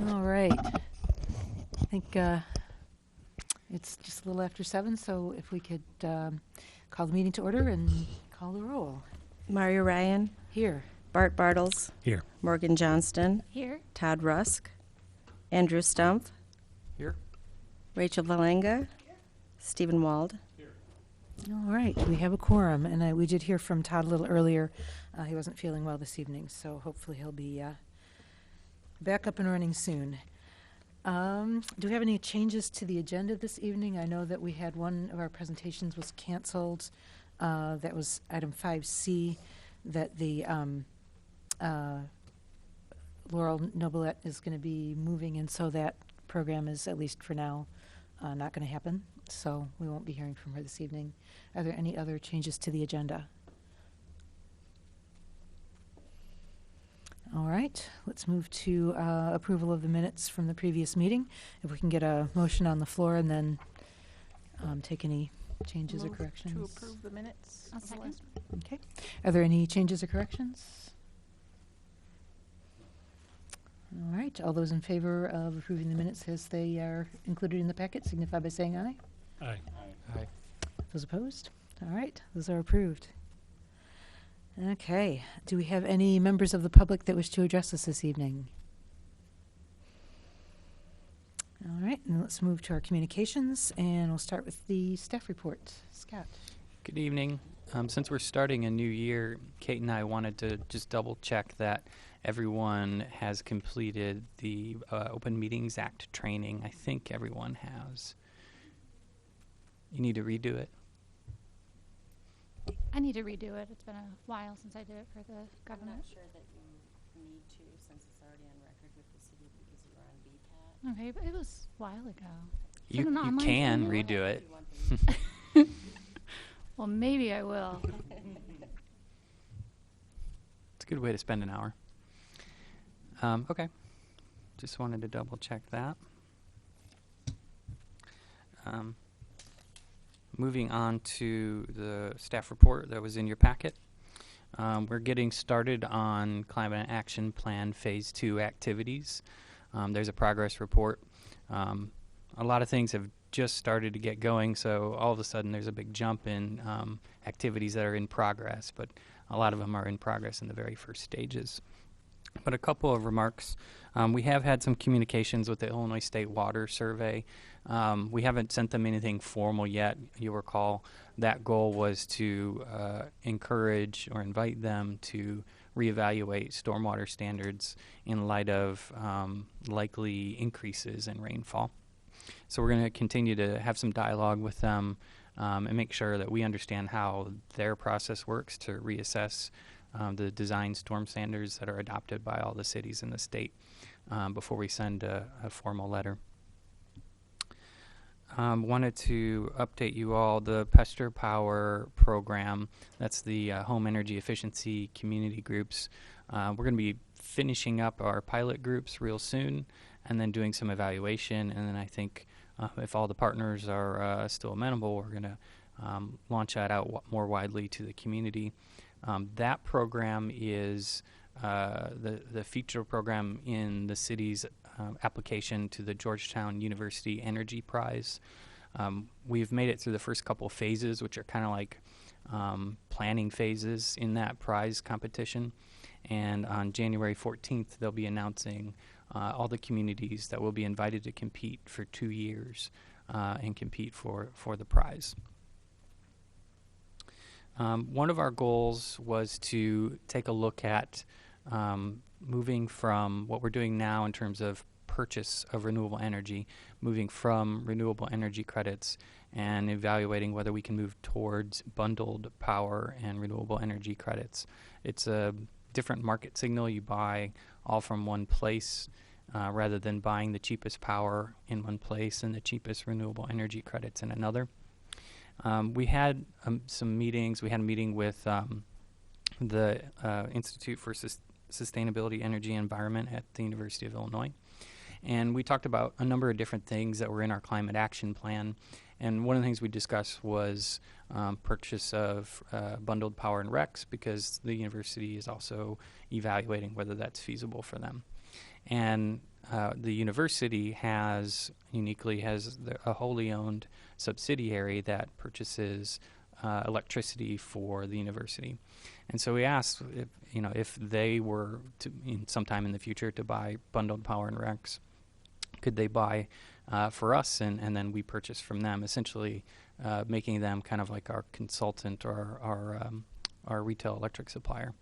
All right. I think it's just a little after 7, so if we could call the meeting to order and call the roll. Mario Ryan, Here. Bart Bartles, Here. Morgan Johnston, Here. Todd Rusk, Andrew Stumpf, Here. Rachel Valenga, Stephen Wald. All right. We have a quorum, and we did hear from Todd a little earlier. He wasn't feeling well this evening, so hopefully he'll be back up and running soon. Do we have any changes to the agenda this evening? I know that we had one of our presentations was canceled. That was item 5C, that the Laurel Nobilette is going to be moving, and so that program is, at least for now, not going to happen. So we won't be hearing from her this evening. Are there any other changes to the agenda? All right, let's move to approval of the minutes from the previous meeting. If we can get a motion on the floor and then take any changes or corrections. To approve the minutes. I'll second. Okay. Are there any changes or corrections? All right, all those in favor of approving the minutes as they are included in the packet signify by saying aye. Aye. Aye. Those opposed? All right, those are approved. Okay, do we have any members of the public that wish to address us this evening? All right, and let's move to our communications, and we'll start with the staff report. Scott. Good evening. Since we're starting a new year, Kate and I wanted to just double check that everyone has completed the Open Meetings Act training. I think everyone has. You need to redo it. I need to redo it. It's been a while since I did it for the government. I'm not sure that you need to, since it's already on record with the city because you're on BPAT. Okay, but it was a while ago. Is it You an online can training? redo it. Well, maybe I will. It's a good way to spend an hour. Okay. Just wanted to double check that. Moving on to the staff report that was in your packet. We're getting started on Climate Action Plan Phase 2 activities. There's a progress report. A lot of things have just started to get going, so all of a sudden there's a big jump in activities that are in progress, but a lot of them are in progress in the very first stages. But a couple of remarks. We have had some communications with the Illinois State Water Survey. We haven't sent them anything formal yet. You'll recall that goal was to encourage or invite them to reevaluate stormwater standards in light of likely increases in rainfall. So we're going to continue to have some dialogue with them and make sure that we understand how their process works to reassess the design storm standards that are adopted by all the cities in the state before we send a formal letter. Wanted to update you all, the Pester Power program, that's the home energy efficiency community groups. We're going to be finishing up our pilot groups real soon and then doing some evaluation, and then I think if all the partners are still amenable, we're going to launch that out more widely to the community. That program is the feature program in the city's application to the Georgetown University Energy Prize. We've made it through the first couple phases, which are kind of like planning phases in that prize competition. And on January 14th, they'll be announcing all the communities that will be invited to compete for 2 years and compete for the prize. One of our goals was to take a look at moving from what we're doing now in terms of purchase of renewable energy, moving from renewable energy credits and evaluating whether we can move towards bundled power and renewable energy credits. It's a different market signal. You buy all from one place rather than buying the cheapest power in one place and the cheapest renewable energy credits in another. We had some meetings. We had a meeting with the Institute for Sustainability, Energy, and Environment at the University of Illinois. And we talked about a number of different things that were in our climate action plan. And one of the things we discussed was purchase of bundled power and RECs, because the university is also evaluating whether that's feasible for them. And the university uniquely has a wholly owned subsidiary that purchases electricity for the university. And so we asked if they were to, sometime in the future, to buy bundled power and recs, could they buy for us, and then we purchase from them, essentially making them kind of like our consultant or our retail electric supplier.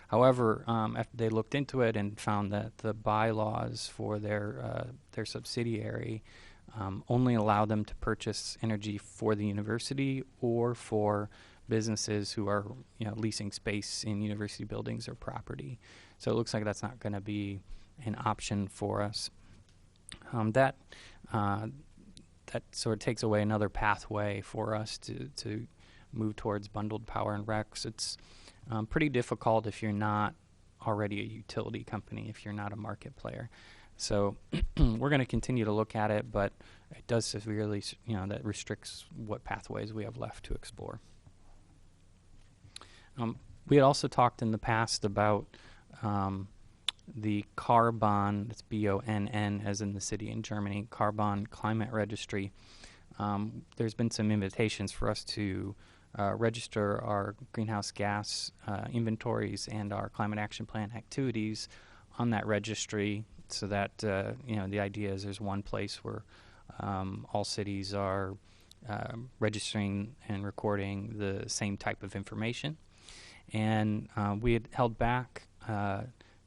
However, after they looked into it and found that the bylaws for their subsidiary only allow them to purchase energy for the university or for businesses who are leasing space in university buildings or property. So it looks like that's not going to be an option for us. That sort of takes away another pathway for us to move towards bundled power and recs. It's pretty difficult if you're not already a utility company, if you're not a market player. So we're going to continue to look at it, but it does severely, that restricts what pathways we have left to explore. We had also talked in the past about the Carbon, that's BONN, as in the city in Germany, Carbon Climate Registry. There's been some invitations for us to register our greenhouse gas inventories and our climate action plan activities on that registry, so that the idea is there's one place where all cities are registering and recording the same type of information. And we had held back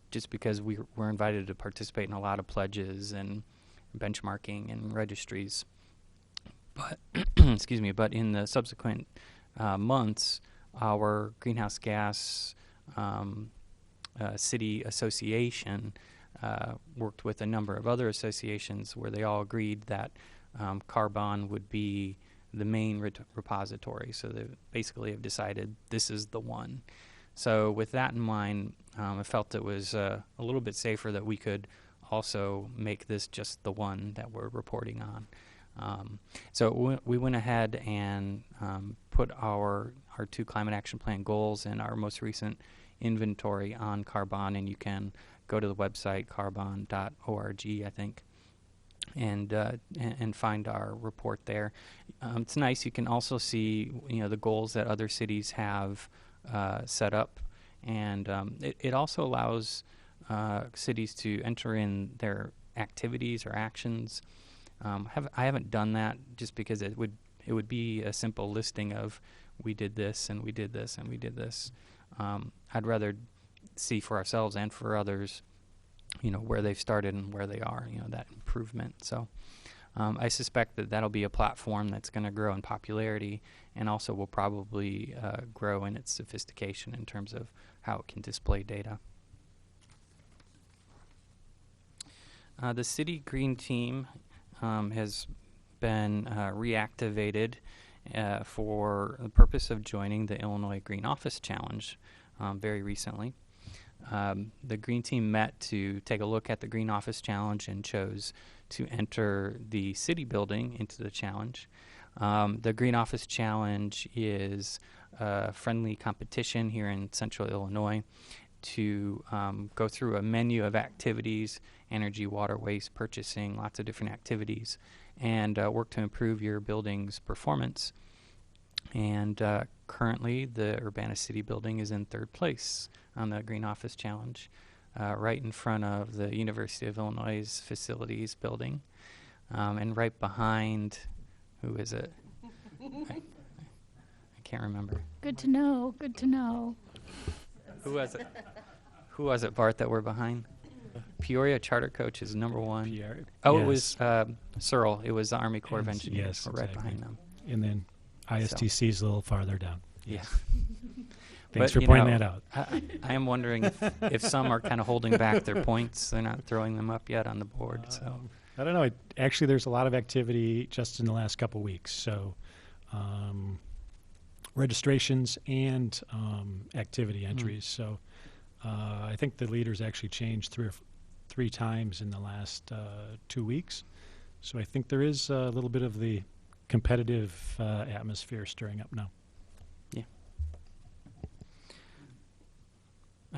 just because we were invited to participate in a lot of pledges and benchmarking and registries. But excuse me, but in the subsequent months, our greenhouse gas city association worked with a number of other associations where they all agreed that Carbon would be the main repository. So they basically have decided this is the one. So with that in mind, I felt it was a little bit safer that we could also make this just the one that we're reporting on. So we went ahead and put our 2 climate action plan goals and our most recent inventory on Carbon, and you can go to the website carbon.org, I think, and find our report there. It's nice. You can also see the goals that other cities have set up, and it also allows cities to enter in their activities or actions. I haven't done that just because it would be a simple listing of we did this and we did this and we did this. I'd rather see for ourselves and for others, where they've started and where they are, that improvement. So I suspect that that'll be a platform that's going to grow in popularity and also will probably grow in its sophistication in terms of how it can display data. The City Green Team has been reactivated for the purpose of joining the Illinois Green Office Challenge very recently. The Green Team met to take a look at the Green Office Challenge and chose to enter the city building into the challenge. The Green Office Challenge is a friendly competition here in central Illinois to go through a menu of activities, energy, water, waste, purchasing, lots of different activities, and work to improve your building's performance. And currently, the Urbana City building is in 3rd place on the Green Office Challenge, right in front of the University of Illinois' facilities building, and right behind, who is it? I can't remember. Good to know. Good to know. Who was it? Who was it, Bart, that we're behind? Peoria Charter Coach is number 1. Oh, yes. It was Searle. It was the Army Corps of Engineers. Yes, we're right behind them. And then ISTC is a little farther down. Yeah. Thanks for pointing that out. I am wondering if some are kind of holding back their points. They're not throwing them up yet on the board. So I don't know. Actually, there's a lot of activity just in the last couple weeks. So registrations and activity entries. So I think the leaders actually changed 3 times in the last 2 weeks. So I think there is a little bit of the competitive atmosphere stirring up now. Yeah.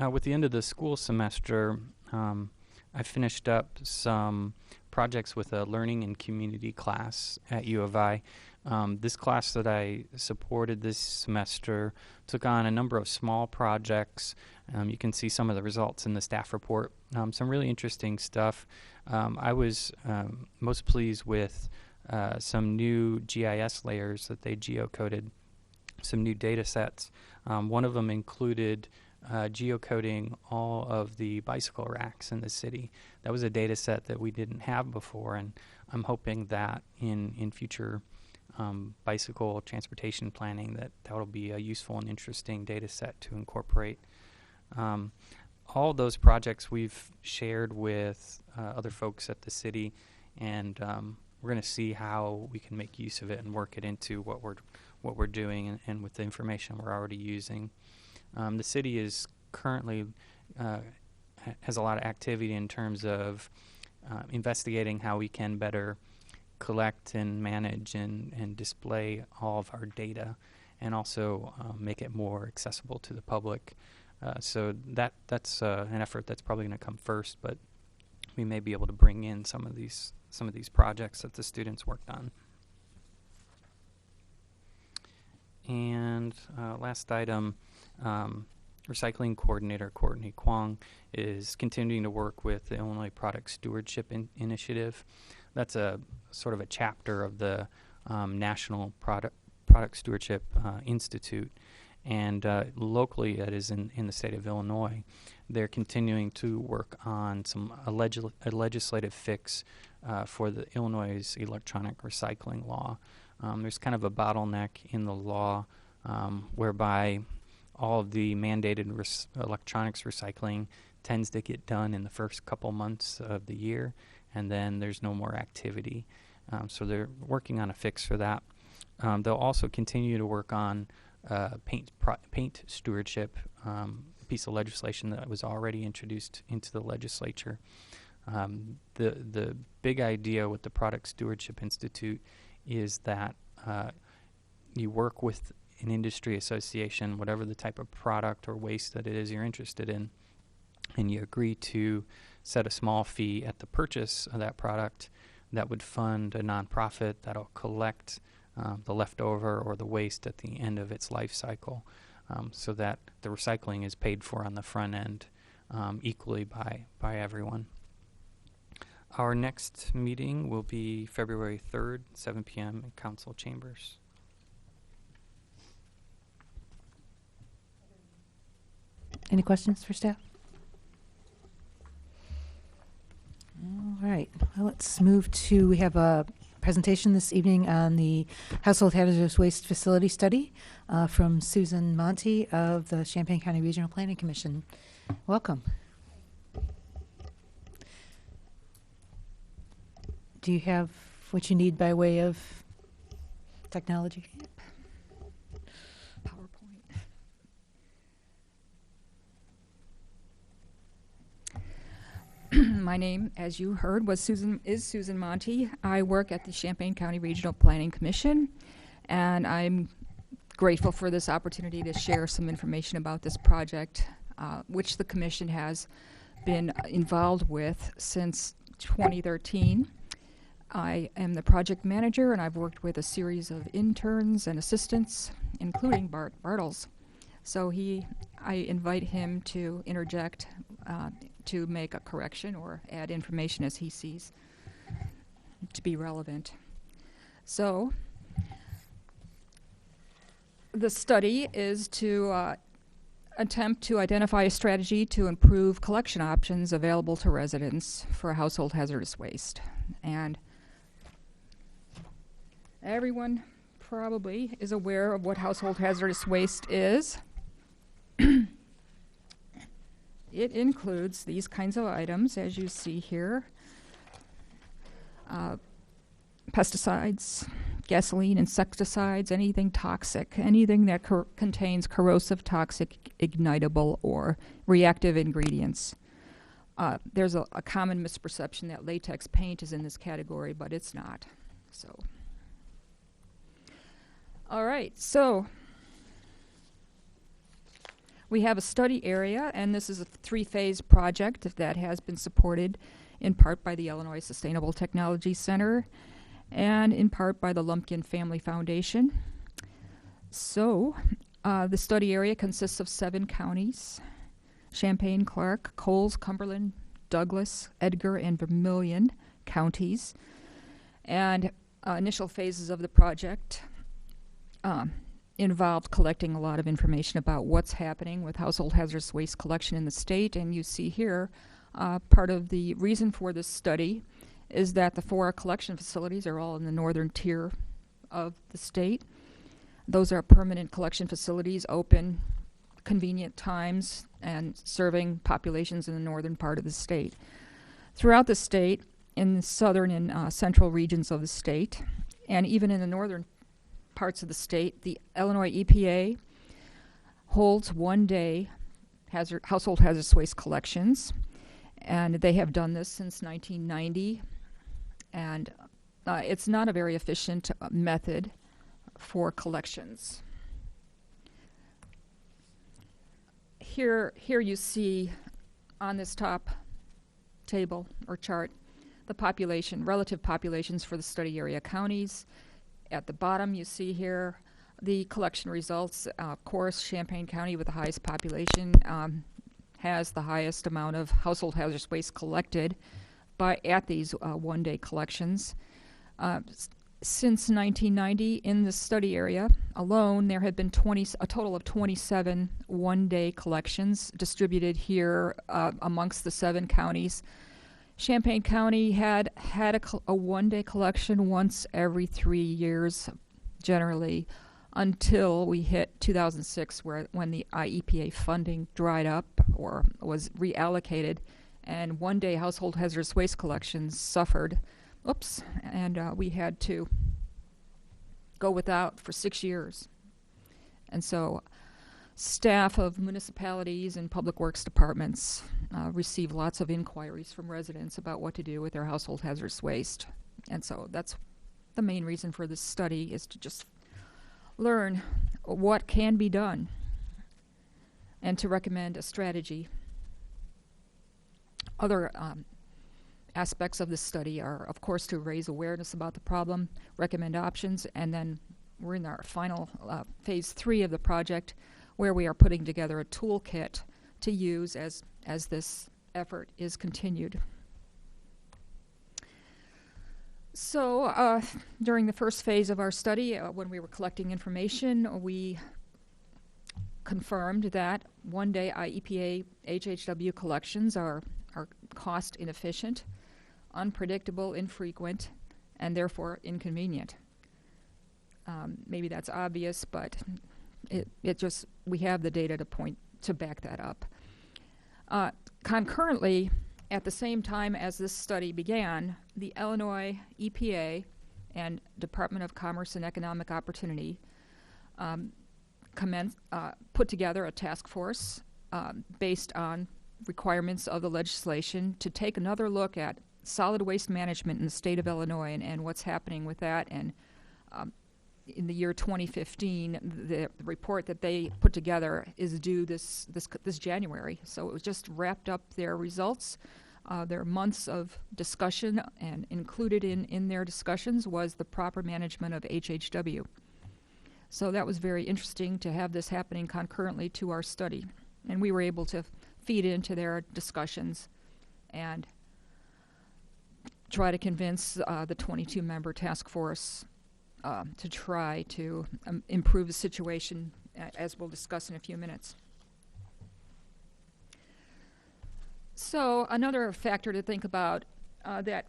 With the end of the school semester, I finished up some projects with a learning and community class at U of I. This class that I supported this semester took on a number of small projects. You can see some of the results in the staff report. Some really interesting stuff. I was most pleased with some new GIS layers that they geocoded, some new data sets. One of them included geocoding all of the bicycle racks in the city. That was a data set that we didn't have before, and I'm hoping that in future bicycle transportation planning that'll be a useful and interesting data set to incorporate. All those projects we've shared with other folks at the city, and we're going to see how we can make use of it and work it into what we're doing and with the information we're already using. The city is currently has a lot of activity in terms of investigating how we can better collect and manage and display all of our data, and also make it more accessible to the public. So that's an effort that's probably going to come first, but we may be able to bring in some of these projects that the students worked on. And last item, recycling coordinator Courtney Kwong is continuing to work with the Illinois Product Stewardship Initiative. That's a sort of a chapter of the National Product Stewardship Institute, and locally it is in the state of Illinois. They're continuing to work on a legislative fix for the Illinois' electronic recycling law. There's kind of a bottleneck in the law whereby all of the mandated electronics recycling tends to get done in the first couple months of the year, and then there's no more activity. So they're working on a fix for that. They'll also continue to work on paint stewardship, a piece of legislation that was already introduced into the legislature. The big idea with the Product Stewardship Institute is that you work with an industry association, whatever the type of product or waste that it is you're interested in, and you agree to set a small fee at the purchase of that product that would fund a nonprofit that'll collect the leftover or the waste at the end of its life cycle, so that the recycling is paid for on the front end equally by everyone. Our next meeting will be February 3rd, 7 p.m. in council chambers. Any questions for staff? All right. Well, let's move to, we have a presentation this evening on the Household Hazardous Waste Facility Study from Susan Monty of the Champaign County Regional Planning Commission. Welcome. Do you have what you need by way of technology? PowerPoint. My name, as you heard, is Susan Monty. I work at the Champaign County Regional Planning Commission, and I'm grateful for this opportunity to share some information about this project, which the Commission has been involved with since 2013. I am the project manager, and I've worked with a series of interns and assistants, including Bart Bartels. So I invite him to interject to make a correction or add information as he sees to be relevant. So the study is to attempt to identify a strategy to improve collection options available to residents for household hazardous waste. And everyone probably is aware of what household hazardous waste is. It includes these kinds of items, as you see here. Pesticides, gasoline, insecticides, anything toxic, anything that contains corrosive, toxic, ignitable, or reactive ingredients. There's a common misperception that latex paint is in this category, but it's not. So, all right, so We have a study area, and this is a three-phase project that has been supported in part by the Illinois Sustainable Technology Center and in part by the Lumpkin Family Foundation. So, the study area consists of 7 counties: Champaign, Clark, Coles, Cumberland, Douglas, Edgar, and Vermilion counties. And initial phases of the project involved collecting a lot of information about what's happening with household hazardous waste collection in the state. And you see here, part of the reason for this study is that the 4 collection facilities are all in the northern tier of the state. Those are permanent collection facilities, open, convenient times, and serving populations in the northern part of the state. Throughout the state, in the southern and central regions of the state, and even in the northern parts of the state, the Illinois EPA holds one-day household hazardous waste collections, and they have done this since 1990. And it's not a very efficient method for collections. Here you see on this top table or chart the population, relative populations for the study area counties. At the bottom you see here the collection results. Of course, Champaign County, with the highest population, has the highest amount of household hazardous waste collected at these one-day collections. Since 1990, in the study area alone, there have been a total of 27 one-day collections distributed here amongst the 7 counties. Champaign County had a one-day collection once every 3 years, generally, until we hit 2006, when the IEPA funding dried up or was reallocated, and one-day household hazardous waste collections suffered. And we had to go without for 6 years. And so staff of municipalities and public works departments receive lots of inquiries from residents about what to do with their household hazardous waste. And so that's the main reason for this study, is to just learn what can be done and to recommend a strategy. Other aspects of this study are, of course, to raise awareness about the problem, recommend options, and then we're in our final phase 3 of the project, where we are putting together a toolkit to use as this effort is continued. So during the first phase of our study, when we were collecting information, we confirmed that one-day IEPA HHW collections are cost inefficient, unpredictable, infrequent, and therefore inconvenient. Maybe that's obvious, but we have the data to back that up. Concurrently, at the same time as this study began, the Illinois EPA and Department of Commerce and Economic Opportunity put together a task force based on requirements of the legislation to take another look at solid waste management in the state of Illinois and what's happening with that. And in the year 2015, the report that they put together is due this January. So it was just wrapped up their results. Their months of discussion, and included in their discussions was the proper management of HHW. So that was very interesting to have this happening concurrently to our study. And we were able to feed into their discussions and try to convince the 22-member task force to try to improve the situation, as we'll discuss in a few minutes. So another factor to think about that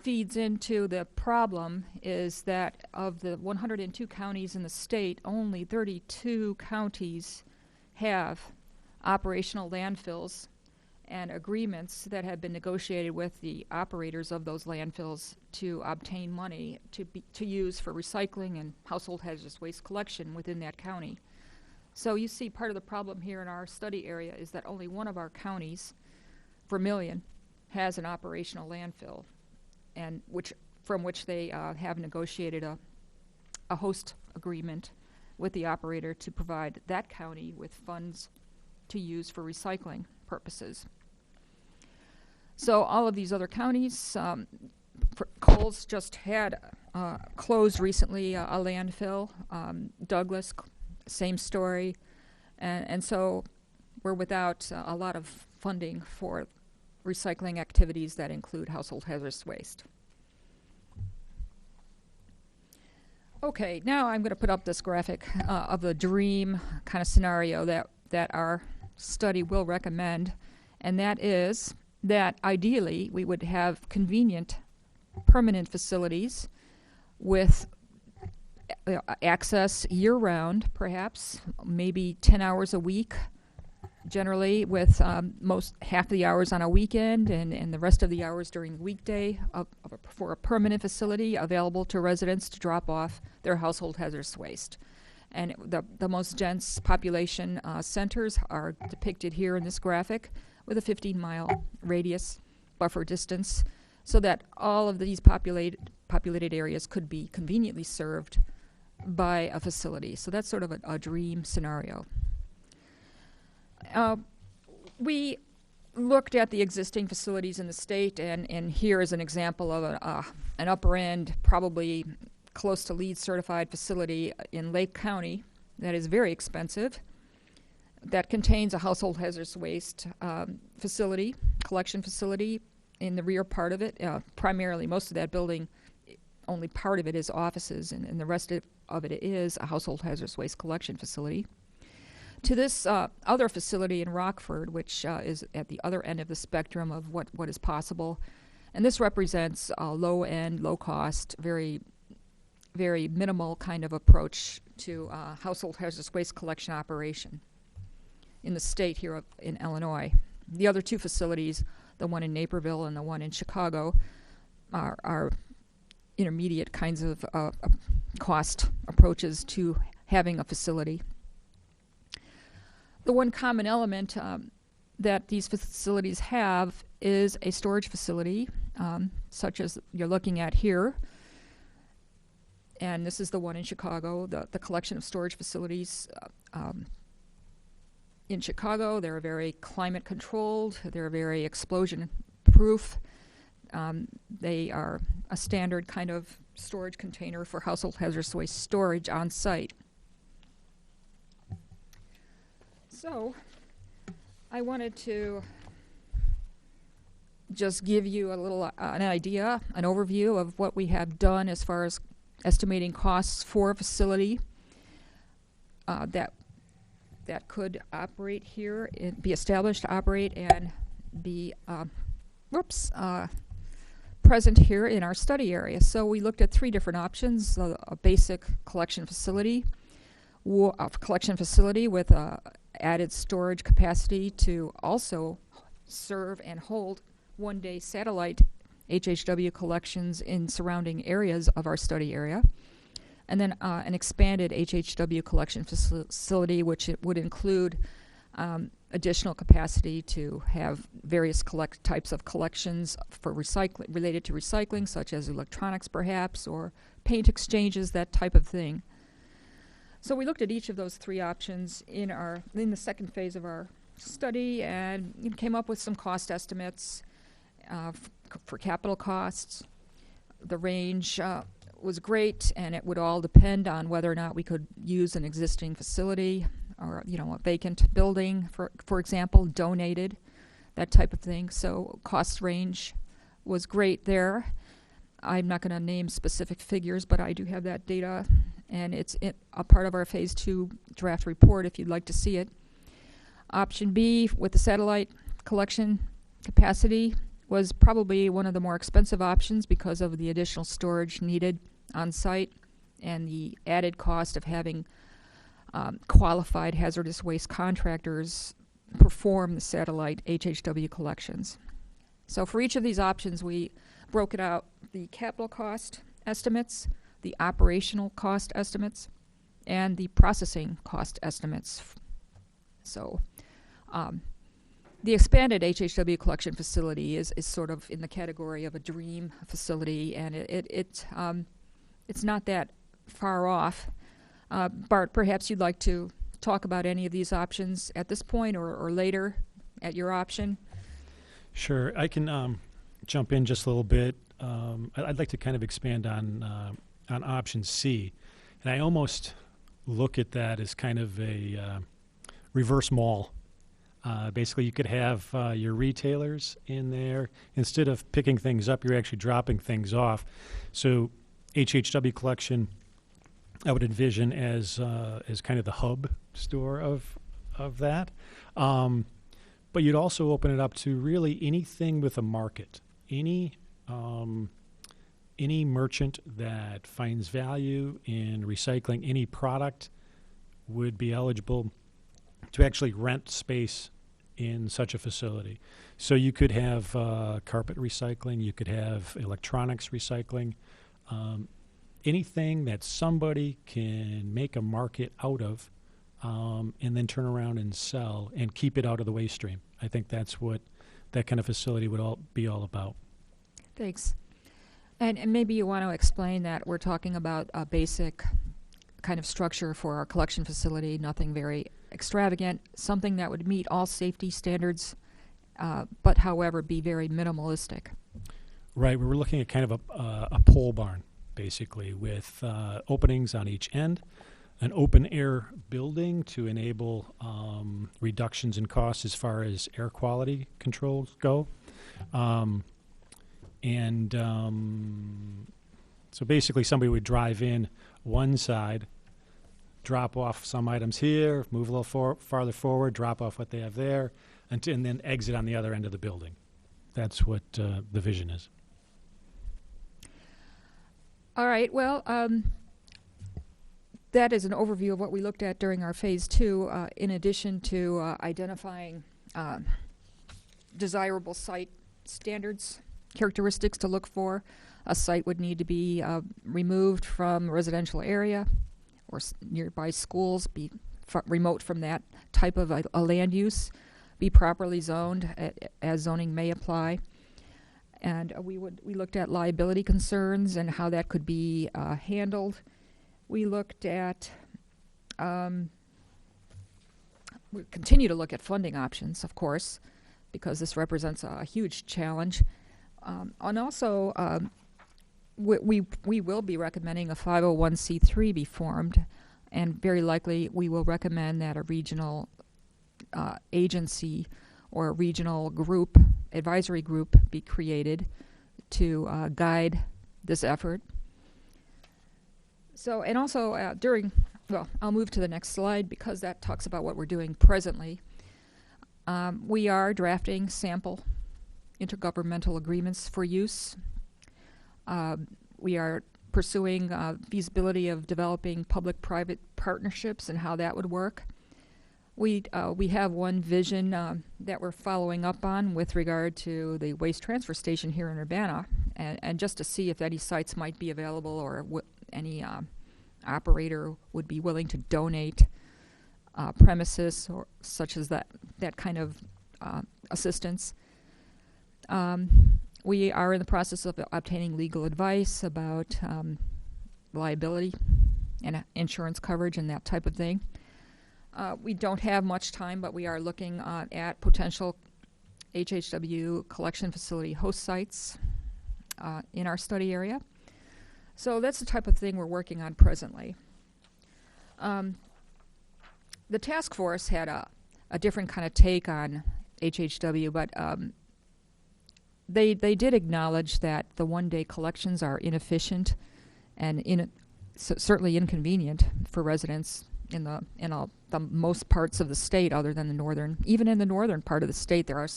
feeds into the problem is that of the 102 counties in the state, only 32 counties have operational landfills and agreements that have been negotiated with the operators of those landfills to obtain money to use for recycling and household hazardous waste collection within that county. So you see, part of the problem here in our study area is that only one of our counties, Vermilion, has an operational landfill, and from which they have negotiated a host agreement with the operator to provide that county with funds to use for recycling purposes. So all of these other counties, Coles just had closed recently a landfill. Douglas, same story. And so we're without a lot of funding for recycling activities that include household hazardous waste. Okay, now I'm going to put up this graphic of the dream kind of scenario that our study will recommend, and that is that ideally we would have convenient permanent facilities with access year-round, perhaps, maybe 10 hours a week, generally with most half the hours on a weekend and the rest of the hours during the weekday for a permanent facility available to residents to drop off their household hazardous waste. And the most dense population centers are depicted here in this graphic with a 15-mile radius buffer distance so that all of these populated areas could be conveniently served by a facility. So that's sort of a dream scenario. We looked at the existing facilities in the state, and here is an example of an upper end, probably close to LEED certified facility in Lake County that is very expensive, that contains a household hazardous waste facility, collection facility in the rear part of it. Primarily, most of that building, only part of it is offices, and the rest of it is a household hazardous waste collection facility. To this other facility in Rockford, which is at the other end of the spectrum of what is possible, and this represents a low-end, low-cost, very, very minimal kind of approach to household hazardous waste collection operation in the state here in Illinois. The other two facilities, the one in Naperville and the one in Chicago, are intermediate kinds of cost approaches to having a facility. The one common element that these facilities have is a storage facility, such as you're looking at here. And this is the one in Chicago, the collection of storage facilities. In Chicago, they're very climate controlled, they're very explosion proof. They are a standard kind of storage container for household hazardous waste storage on site. So, I wanted to just give you a little an idea, an overview of what we have done as far as estimating costs for a facility that could operate here, be established to operate, and be present here in our study area. So we looked at three different options: a basic collection facility, a collection facility with added storage capacity to also serve and hold one-day satellite HHW collections in surrounding areas of our study area, and then an expanded HHW collection facility, which it would include additional capacity to have various types of collections for related to recycling, such as electronics perhaps, or paint exchanges, that type of thing. So we looked at each of those three options in the second phase of our study and came up with some cost estimates for capital costs. The range was great, and it would all depend on whether or not we could use an existing facility or a vacant building, for example, donated, that type of thing. So cost range was great there. I'm not going to name specific figures, but I do have that data, and it's a part of our Phase 2 draft report if you'd like to see it. Option B, with the satellite collection capacity, was probably one of the more expensive options because of the additional storage needed on site and the added cost of having qualified hazardous waste contractors perform the satellite HHW collections. So for each of these options, we broke it out: the capital cost estimates, the operational cost estimates, and the processing cost estimates. So the expanded HHW collection facility is sort of in the category of a dream facility, and it's not that far off. Bart, perhaps you'd like to talk about any of these options at this point or later at your option? Sure, I can jump in just a little bit. I'd like to kind of expand on option C, and I almost look at that as kind of a reverse mall. Basically, you could have your retailers in there. Instead of picking things up, you're actually dropping things off. So HHW Collection, I would envision as kind of the hub store of that. But you'd also open it up to really anything with a market. Any merchant that finds value in recycling any product would be eligible to actually rent space in such a facility. So you could have carpet recycling, you could have electronics recycling, anything that somebody can make a market out of and then turn around and sell and keep it out of the waste stream. I think that's what that kind of facility would be all about. Thanks. And maybe you want to explain that we're talking about a basic kind of structure for our collection facility, nothing very extravagant, something that would meet all safety standards, but however be very minimalistic. Right, we were looking at kind of a pole barn, basically, with openings on each end, an open-air building to enable reductions in costs as far as air quality controls go. So basically somebody would drive in one side, drop off some items here, move a little farther forward, drop off what they have there, and then exit on the other end of the building. That's what the vision is. All right, well, that is an overview of what we looked at during our phase 2, in addition to identifying desirable site standards, characteristics to look for. A site would need to be removed from a residential area or nearby schools, be remote from that type of a land use, be properly zoned as zoning may apply. And we looked at liability concerns and how that could be handled. We looked at, we continue to look at funding options, of course, because this represents a huge challenge. And also, we will be recommending a 501c3 be formed, and very likely we will recommend that a regional agency or a regional group, advisory group, be created to guide this effort. So, and also I'll move to the next slide because that talks about what we're doing presently. We are drafting sample intergovernmental agreements for use. We are pursuing feasibility of developing public-private partnerships and how that would work. We have one vision that we're following up on with regard to the waste transfer station here in Urbana, and just to see if any sites might be available or any operator would be willing to donate premises or such as that kind of assistance. We are in the process of obtaining legal advice about liability and insurance coverage and that type of thing. We don't have much time, but we are looking at potential HHW collection facility host sites in our study area. So that's the type of thing we're working on presently. The task force had a different kind of take on HHW, but they did acknowledge that the one-day collections are inefficient and certainly inconvenient for residents in the most parts of the state, other than the northern. Even in the northern part of the state, there are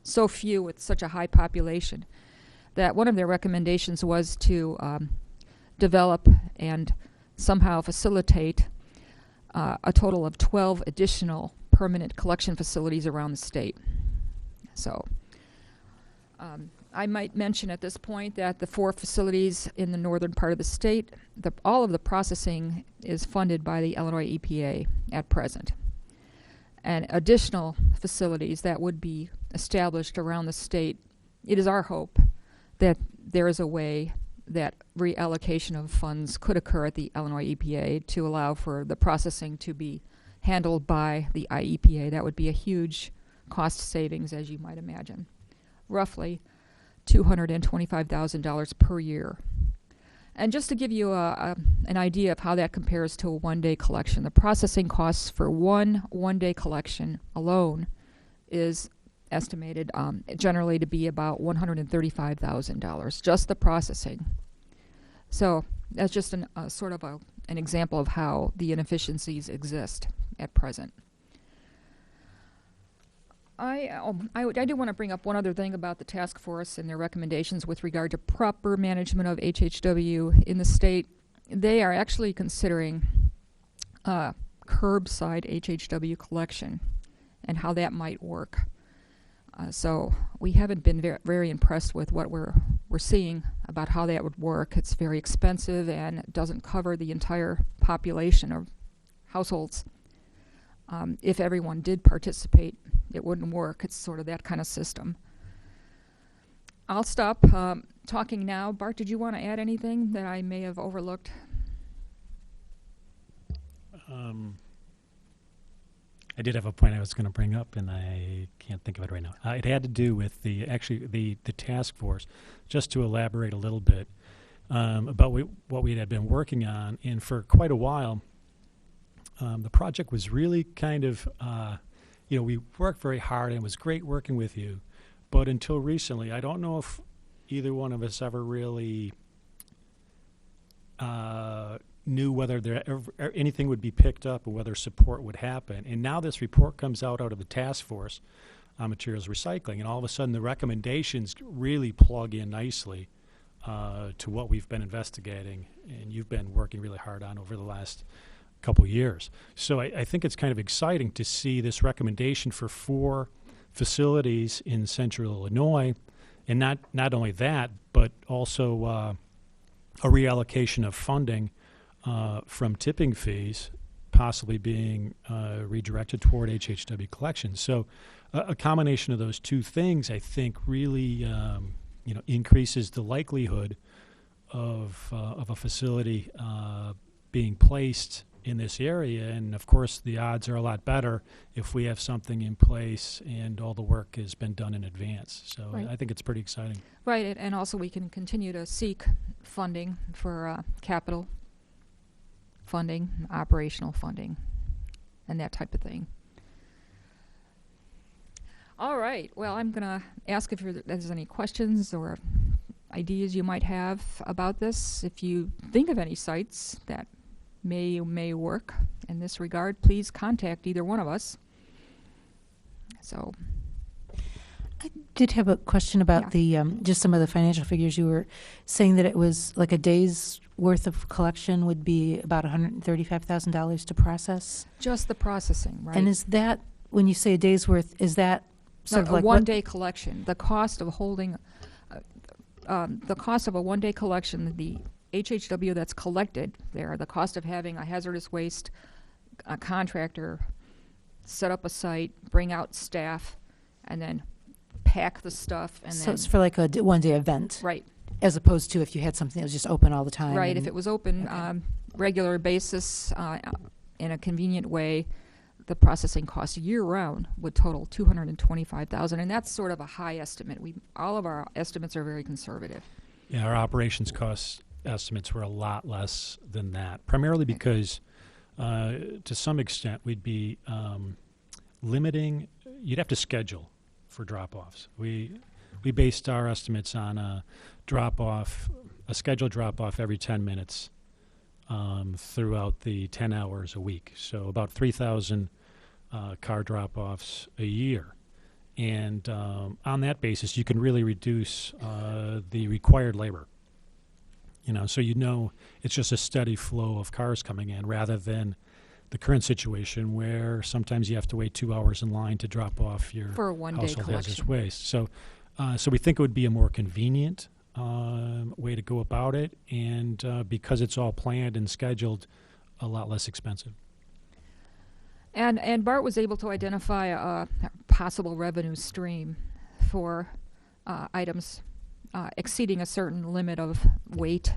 so few with such a high population that one of their recommendations was to develop and somehow facilitate a total of 12 additional permanent collection facilities around the state. So I might mention at this point that the 4 facilities in the northern part of the state, all of the processing is funded by the Illinois EPA at present. And additional facilities that would be established around the state, it is our hope that there is a way that reallocation of funds could occur at the Illinois EPA to allow for the processing to be handled by the IEPA. That would be a huge cost savings, as you might imagine. Roughly $225,000 per year. And just to give you an idea of how that compares to a one-day collection, the processing costs for one-day collection alone is estimated generally to be about $135,000, just the processing. So that's just an example of how the inefficiencies exist at present. I do want to bring up one other thing about the task force and their recommendations with regard to proper management of HHW in the state. They are actually considering curbside HHW collection and how that might work. So we haven't been very impressed with what we're seeing about how that would work. It's very expensive and it doesn't cover the entire population of households. If everyone did participate, it wouldn't work. It's sort of that kind of system. I'll stop talking now. Bart, did you want to add anything that I may have overlooked? I did have a point I was going to bring up, and I can't think of it right now. It had to do with the task force, just to elaborate a little bit about what we had been working on. And for quite a while, the project was really kind of, we worked very hard, and it was great working with you. But until recently, I don't know if either one of us ever really knew whether anything would be picked up or whether support would happen. And now this report comes out of the task force on materials recycling, and all of a sudden the recommendations really plug in nicely to what we've been investigating and you've been working really hard on over the last couple years. So I think it's kind of exciting to see this recommendation for 4 facilities in central Illinois, and not only that, but also a reallocation of funding from tipping fees possibly being redirected toward HHW collections. So a combination of those two things, I think, really increases the likelihood of a facility being placed in this area. And of course, the odds are a lot better if we have something in place and all the work has been done in advance. So Right. I think it's pretty exciting. Right, and also we can continue to seek funding for capital funding, operational funding, and that type of thing. All right, well, I'm going to ask if there's any questions or ideas you might have about this. If you think of any sites that may work in this regard, please contact either one of us. So, I did have a question about the just some of the financial figures. You were saying that it was like a day's worth of collection would be about $135,000 to process. just the processing, right? And is that, when you say a day's worth, is that sort No, of a like one-day collection. The cost of holding, the cost of a one-day collection, the HHW that's collected there, the cost of having a hazardous waste contractor set up a site, bring out staff, and then pack the stuff, and so then it's for like a one-day event, right, as opposed to if you had something that was just open all the time. right. If and- it was open, Okay. regular basis, in a convenient way, the processing cost year-round would total $225,000, and that's sort of a high estimate. All of our estimates are very conservative. Yeah, our operations cost estimates were a lot less than that, primarily because to some extent we'd be limiting, you'd have to schedule for drop-offs. We based our estimates on a scheduled drop-off every 10 minutes throughout the 10 hours a week. So about 3,000 car drop-offs a year. And on that basis, you can really reduce the required labor. So it's just a steady flow of cars coming in rather than the current situation where sometimes you have to wait 2 hours in line to drop off your For a one-day household hazardous collection. waste. So we think it would be a more convenient way to go about it, and because it's all planned and scheduled, a lot less expensive. And Bart was able to identify a possible revenue stream for items exceeding a certain limit of weight,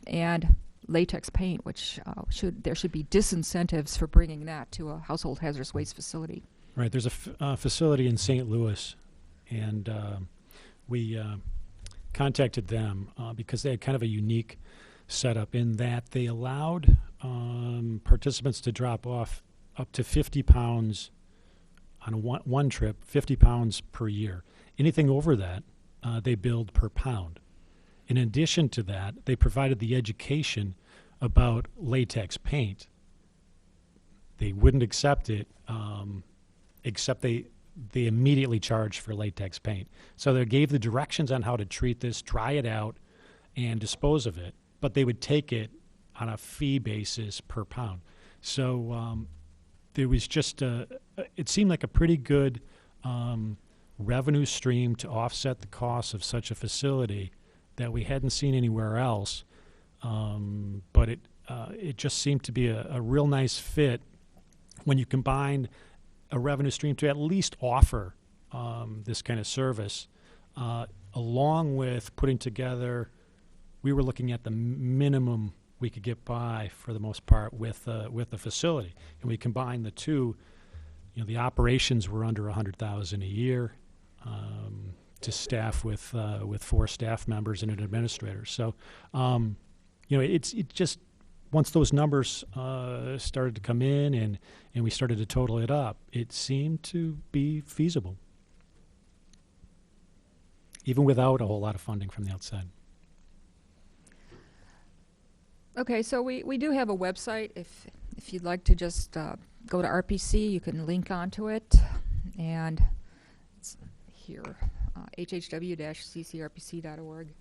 and latex paint, which there should be disincentives for bringing that to a household hazardous waste facility. Right. There's a facility in St. Louis, and we contacted them because they had kind of a unique setup in that they allowed participants to drop off up to 50 pounds on one trip, 50 pounds per year. Anything over that, they billed per pound. In addition to that, they provided the education about latex paint. They wouldn't accept it, except they immediately charged for latex paint. So they gave the directions on how to treat this, dry it out, and dispose of it, but they would take it on a fee basis per pound. So there was just it seemed like a pretty good revenue stream to offset the costs of such a facility that we hadn't seen anywhere else. But it just seemed to be a real nice fit when you combine a revenue stream to at least offer this kind of service, along with putting together. We were looking at the minimum we could get by for the most part with the facility, and we combined the two. You know, the operations were under $100,000 a year to staff with 4 staff members and an administrator. So, you know, it just once those numbers started to come in and we started to total it up, it seemed to be feasible, even without a whole lot of funding from the outside. Okay, so we do have a website. If you'd like to just go to RPC, you can link onto it, and it's here, hhw-ccrpc.org.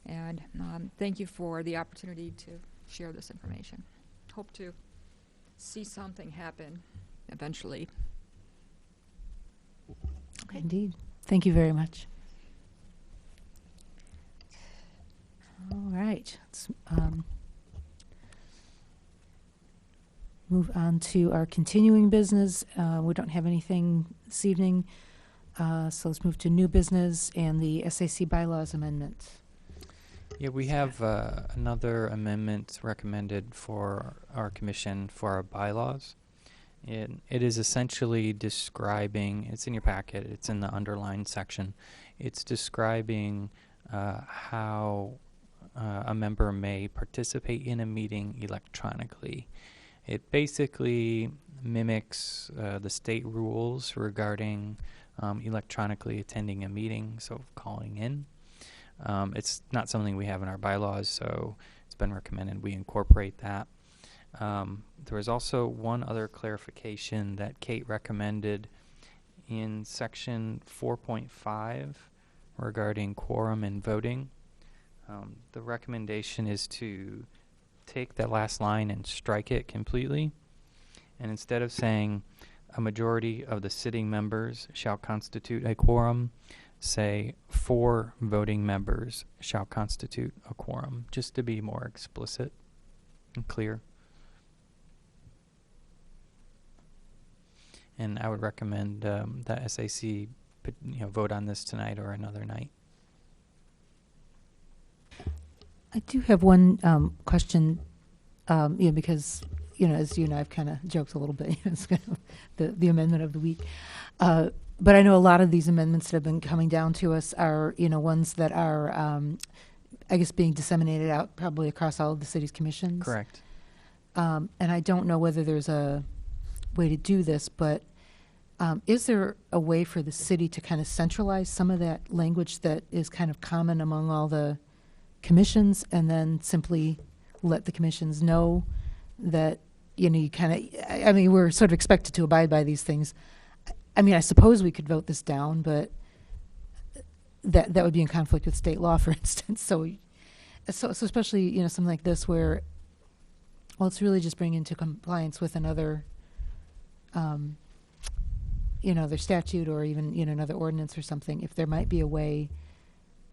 And thank you for the opportunity to share this information. Hope to see something happen eventually. Okay. Indeed. Thank you very much. All right. Let's move on to our continuing business. We don't have anything this evening, so let's move to new business and the SAC bylaws amendment. Yeah, we have another amendment recommended for our commission for our bylaws. It is essentially describing, it's in your packet, it's in the underlined section, it's describing how a member may participate in a meeting electronically. It basically mimics the state rules regarding electronically attending a meeting, so calling in. It's not something we have in our bylaws, so it's been recommended we incorporate that. There was also one other clarification that Kate recommended in section 4.5 regarding quorum and voting. The recommendation is to take that last line and strike it completely, and instead of saying a majority of the sitting members shall constitute a quorum, say 4 voting members shall constitute a quorum, just to be more explicit and clear. And I would recommend that SAC vote on this tonight or another night. I do have one question, because, as you and I have kind of joked a little bit, it's kind of the amendment of the week. But I know a lot of these amendments that have been coming down to us are, ones that are, I guess, being disseminated out probably across all of the city's commissions. Correct. And I don't know whether there's a way to do this, but is there a way for the city to kind of centralize some of that language that is kind of common among all the commissions, and then simply let the commissions know that, you kind of, we're sort of expected to abide by these things. I suppose we could vote this down, but that would be in conflict with state law, for instance. So especially, something like this where, well, it's really just bringing into compliance with another, their statute or even, another ordinance or something. If there might be a way,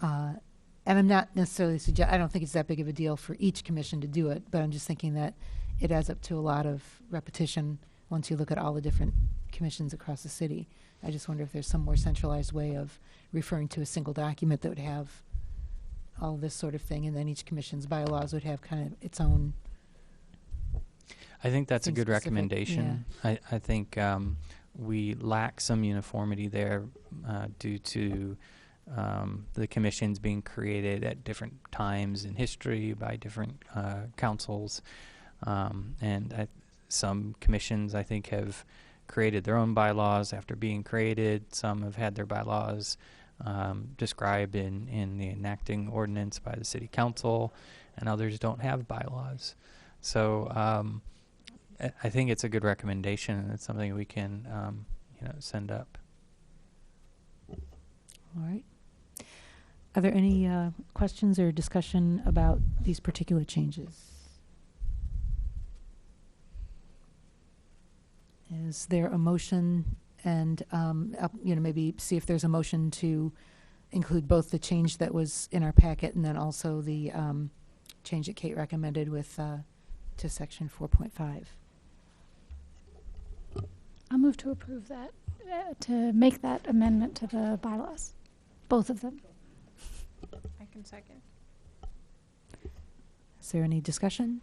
and I'm not necessarily I don't think it's that big of a deal for each commission to do it, but I'm just thinking that it adds up to a lot of repetition once you look at all the different commissions across the city. I just wonder if there's some more centralized way of referring to a single document that would have all this sort of thing, and then each commission's bylaws would have kind of its own. I think that's a Thing good specific, recommendation. I think we lack some uniformity there due to the commissions being created at different times in history by different councils. And some commissions, I think, have created their own bylaws after being created. Some have had their bylaws described in the enacting ordinance by the city council, and others don't have bylaws. So I think it's a good recommendation, and it's something we can send up. All right. Are there any questions or discussion about these particular changes? Is there a motion, and maybe see if there's a motion to include both the change that was in our packet and then also the change that Kate recommended with to section 4.5? I'll move to approve that, to make that amendment to the bylaws, both of them. I can second. Is there any discussion?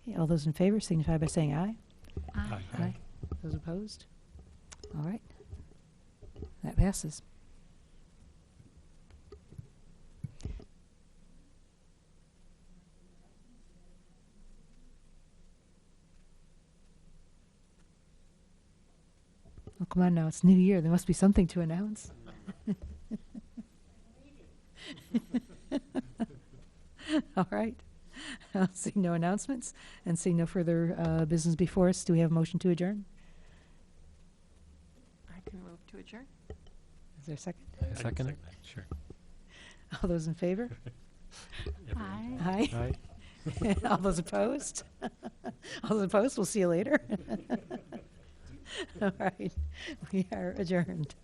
Okay, all those in favor signify by saying aye. Aye. Aye. Those opposed? All right. That passes. Oh, come on now. It's New Year. There must be something to announce. All right. Seeing no announcements and seeing no further business before us, do we have a motion to adjourn? I can move to adjourn. Is there a second? I can Second it. that, Sure. All those in favor? Aye. Aye. Aye. All those opposed? All those opposed? We'll see you later. All right. We are adjourned.